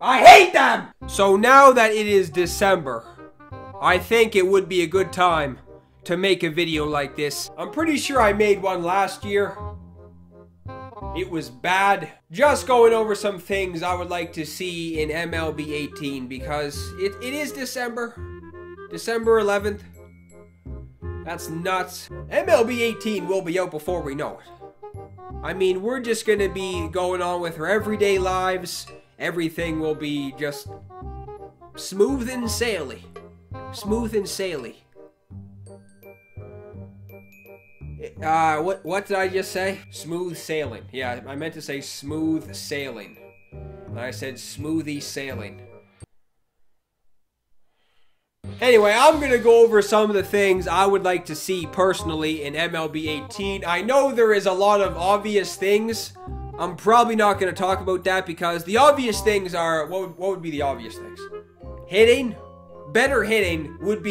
I hate them! So now that it is December, I think it would be a good time to make a video like this. I'm pretty sure I made one last year. It was bad. Just going over some things I would like to see in MLB 18 because it is December. December 11th. That's nuts. MLB 18 will be out before we know it. I mean, we're just gonna be going on with our everyday lives. Everything will be just smooth and saily. Smooth and saily. What did I just say? Smooth sailing. Yeah, I meant to say smooth sailing. And I said smoothie sailing. Anyway, I'm going to go over some of the things I would like to see personally in MLB 18. I know there is a lot of obvious things. I'm probably not going to talk about that because the obvious things are... What would be the obvious things? Hitting. Better hitting would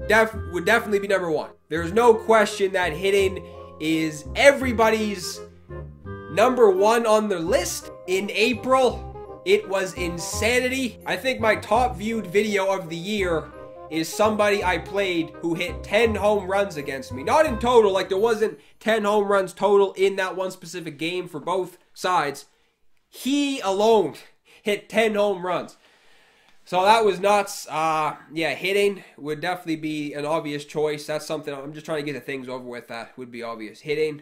definitely be number one. There's no question that hitting is everybody's number one on their list. In April, it was insanity. I think my top viewed video of the year is somebody I played who hit 10 home runs against me. Not in total, like there wasn't 10 home runs total in that one specific game for both sides. He alone hit 10 home runs. So that was nuts. Yeah, hitting would definitely be an obvious choice. That's something I'm just trying to get the things over with. That would be obvious. Hitting.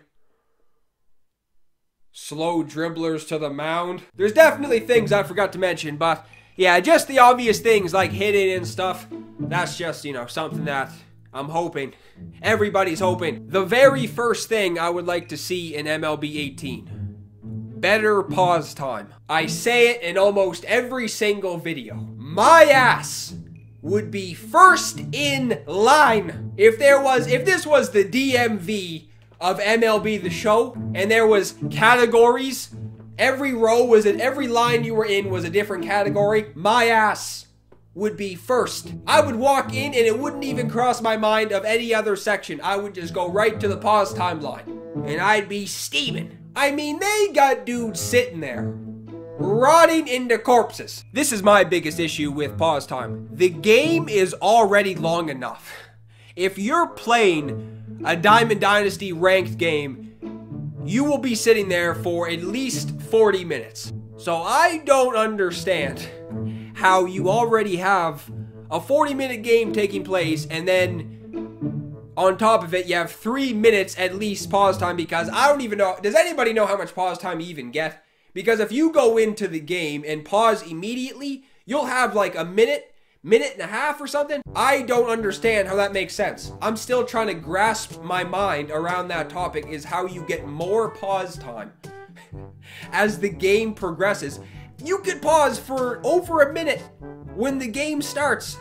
Slow dribblers to the mound. There's definitely things I forgot to mention, but yeah, just the obvious things like hitting and stuff. That's just, you know, something that I'm hoping. Everybody's hoping. The very first thing I would like to see in MLB 18. Better pause time. I say it in almost every single video. My ass would be first in line if this was the DMV of MLB The Show and there was categories. Every line you were in was a different category. My ass would be first. I would walk in and it wouldn't even cross my mind of any other section. I would just go right to the pause timeline and I'd be steaming. I mean, they got dudes sitting there rotting into corpses. This is my biggest issue with pause time. The game is already long enough. If you're playing a Diamond Dynasty ranked game, you will be sitting there for at least 40 minutes. So I don't understand how you already have a 40-minute game taking place and then on top of it, you have 3 minutes at least pause time because I don't even know. Does anybody know how much pause time you even get? Because if you go into the game and pause immediately, you'll have like a minute and a half or something. I don't understand how that makes sense. I'm still trying to grasp my mind around that topic is how you get more pause time as the game progresses. You could pause for over a minute when the game starts.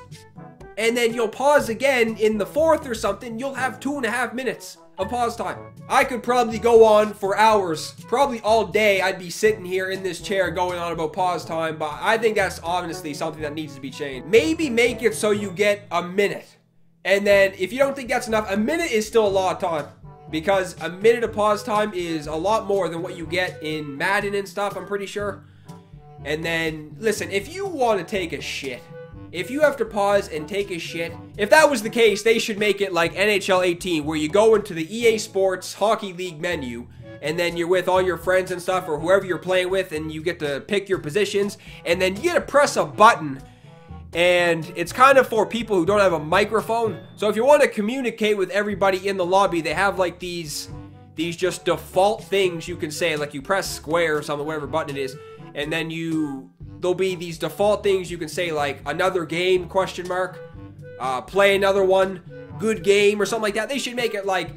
And then you'll pause again in the fourth or something. You'll have 2.5 minutes of pause time. I could probably go on for hours. Probably all day I'd be sitting here in this chair going on about pause time. But I think that's honestly something that needs to be changed. Maybe make it so you get a minute. And then if you don't think that's enough, a minute is still a lot of time. Because a minute of pause time is a lot more than what you get in Madden and stuff, I'm pretty sure. And then, listen, if you want to take a shit, if you have to pause and take a shit, if that was the case, they should make it like NHL 18, where you go into the EA Sports Hockey League menu, and then you're with all your friends and stuff, or whoever you're playing with, and you get to pick your positions, and then you get to press a button, and it's kind of for people who don't have a microphone. So if you want to communicate with everybody in the lobby, they have like these just default things you can say, like you press square or something, whatever button it is, and then there'll be these default things you can say, like another game, question mark, play another one, good game, or something like that. They should make it like,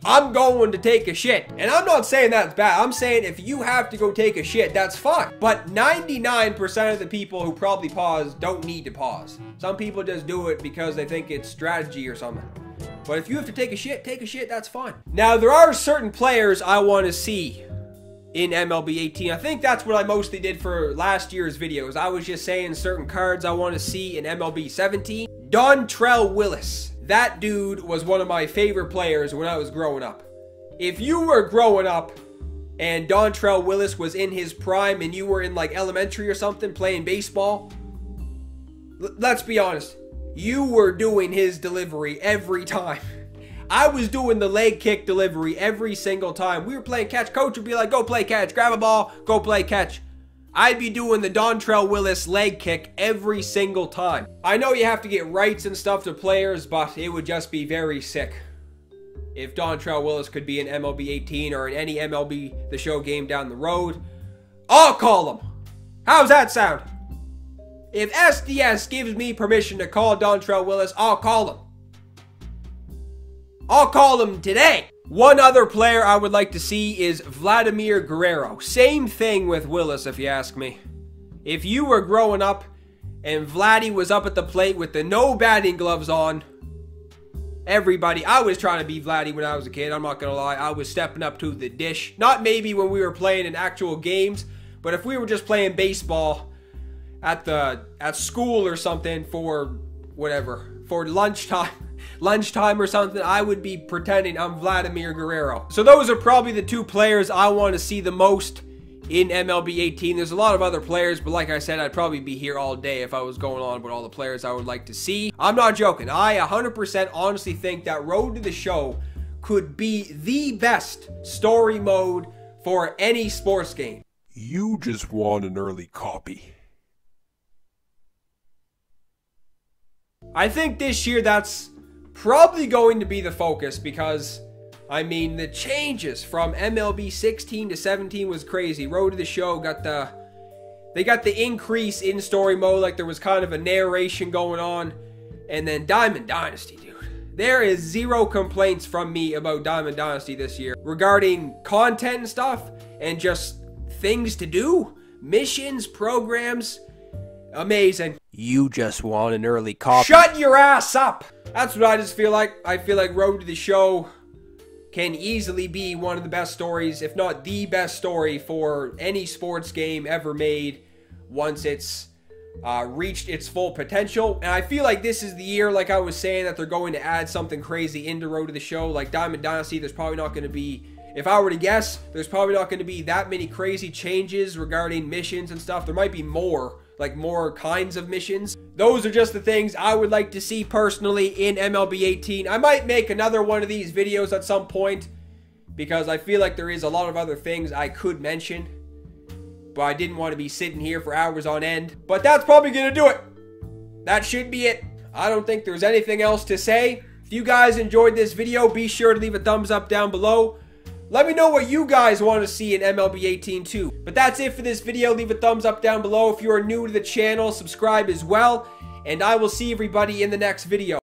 I'm going to take a shit. And I'm not saying that's bad. I'm saying if you have to go take a shit, that's fine. But 99% of the people who probably pause don't need to pause. Some people just do it because they think it's strategy or something. But if you have to take a shit, that's fine. Now, there are certain players I want to see in MLB 18. I think that's what I mostly did for last year's videos. I was just saying certain cards I want to see in MLB 17. Dontrelle Willis. That dude was one of my favorite players when I was growing up. If you were growing up and Dontrelle Willis was in his prime and you were in like elementary or something playing baseball, let's be honest, you were doing his delivery every time. I was doing the leg kick delivery every single time. We were playing catch. Coach would be like, go play catch, grab a ball, go play catch. I'd be doing the Dontrelle Willis leg kick every single time. I know you have to get rights and stuff to players, but it would just be very sick if Dontrelle Willis could be in MLB 18 or in any MLB The Show game down the road. I'll call him. How's that sound? If SDS gives me permission to call Dontrelle Willis, I'll call him. I'll call him today. One other player I would like to see is Vladimir Guerrero. Same thing with Willis, if you ask me. If you were growing up and Vladdy was up at the plate with the no batting gloves on, everybody, I was trying to be Vladdy when I was a kid, I'm not going to lie. I was stepping up to the dish. Not maybe when we were playing in actual games, but if we were just playing baseball at school or something for whatever, for lunchtime or something, I would be pretending I'm Vladimir Guerrero. So those are probably the two players I want to see the most in MLB 18. There's a lot of other players, but like I said, I'd probably be here all day if I was going on with all the players I would like to see. I'm not joking. I 100% honestly think that Road to the Show could be the best story mode for any sports game. You just want an early copy. I think this year that's probably going to be the focus because, I mean, the changes from MLB 16 to 17 was crazy. Road to the Show got the increase in story mode, like there was kind of a narration going on. And then Diamond Dynasty, dude. There is zero complaints from me about Diamond Dynasty this year regarding content and stuff and just things to do, missions, programs. Amazing. You just want an early copy. Shut your ass up! That's what I just feel like. I feel like Road to the Show can easily be one of the best stories, if not the best story for any sports game ever made once it's reached its full potential. And I feel like this is the year, like I was saying, that they're going to add something crazy into Road to the Show. Like Diamond Dynasty, there's probably not going to be, if I were to guess, there's probably not going to be that many crazy changes regarding missions and stuff. There might be more, like more kinds of missions. Those are just the things I would like to see personally in MLB 18. I might make another one of these videos at some point because I feel like there is a lot of other things I could mention, but I didn't want to be sitting here for hours on end. But that's probably going to do it. That should be it. I don't think there's anything else to say. If you guys enjoyed this video, be sure to leave a thumbs up down below. Let me know what you guys want to see in MLB 18 too. But that's it for this video. Leave a thumbs up down below. If you are new to the channel, subscribe as well. And I will see everybody in the next video.